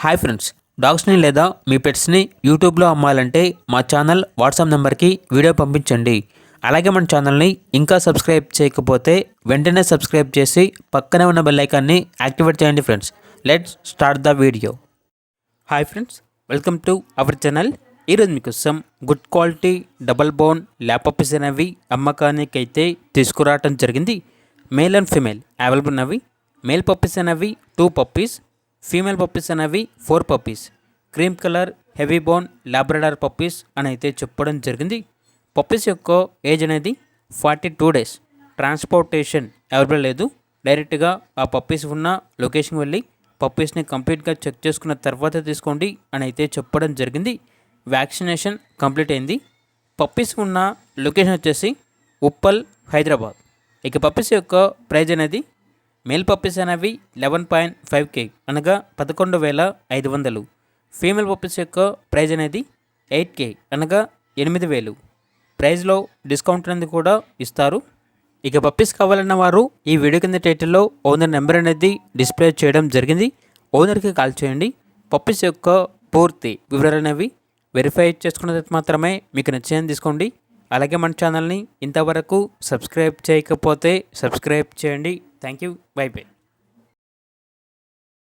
Hi friends, డాగ్స్ని లేదా మీ పెట్స్ని యూట్యూబ్లో అమ్మాలంటే మా ఛానల్ వాట్సాప్ నెంబర్కి వీడియో పంపించండి. అలాగే మన ఛానల్ని ఇంకా సబ్స్క్రైబ్ చేయకపోతే వెంటనే సబ్స్క్రైబ్ చేసి పక్కనే ఉన్న బెల్ ఐకాన్ని యాక్టివేట్ చేయండి friends. Let's start the video. Hi friends, welcome to our channel. ఈరోజు మీకోసం good quality double bone lap puppies అనేవి అమ్మకానికి అయితే తీసుకురావటం జరిగింది. మేల్ అండ్ ఫీమేల్ అవైలబుల్ ఉన్నవి. మేల్ పప్పీస్ అనేవి 2 పప్పీస్, ఫీమేల్ పప్పీస్ అనేవి 4 puppies. Cream colour heavy bone Labrador puppies అని అయితే చెప్పడం జరిగింది. పప్పీస్ యొక్క ఏజ్ అనేది 42 డేస్. ట్రాన్స్పోర్టేషన్ అవైలబుల్ లేదు. డైరెక్ట్గా ఆ పప్పీస్ ఉన్న లొకేషన్కి వెళ్ళి పప్పీస్ని కంప్లీట్గా చెక్ చేసుకున్న తర్వాత తీసుకోండి అని అయితే చెప్పడం జరిగింది. వ్యాక్సినేషన్ కంప్లీట్ అయింది. పప్పీస్ ఉన్న లొకేషన్ వచ్చేసి ఉప్పల్, హైదరాబాద్. ఇక పప్పీస్ యొక్క ప్రైజ్ అనేది మేల్ పప్పీస్ అనేవి 11.5K అనగా 11,500. ఫీమేల్ పప్పీస్ యొక్క ప్రైజ్ అనేది 8K అనగా 8,000. ప్రైజ్లో డిస్కౌంట్ అనేది కూడా ఇస్తారు. ఇక పప్పీస్ కావాలన్న వారు ఈ వీడియో కింద టైటిల్లో ఓనర్ నెంబర్ అనేది డిస్ప్లే చేయడం జరిగింది. ఓనర్కి కాల్ చేయండి. పప్పీస్ యొక్క పూర్తి వివరాలు అనేవి వెరిఫై చేసుకున్న తర్వాత మాత్రమే మీకు నచ్చిందని తీసుకోండి. అలాగే మన ఛానల్ని ఇంతవరకు సబ్స్క్రైబ్ చేయకపోతే సబ్స్క్రైబ్ చేయండి. Thank you. By by.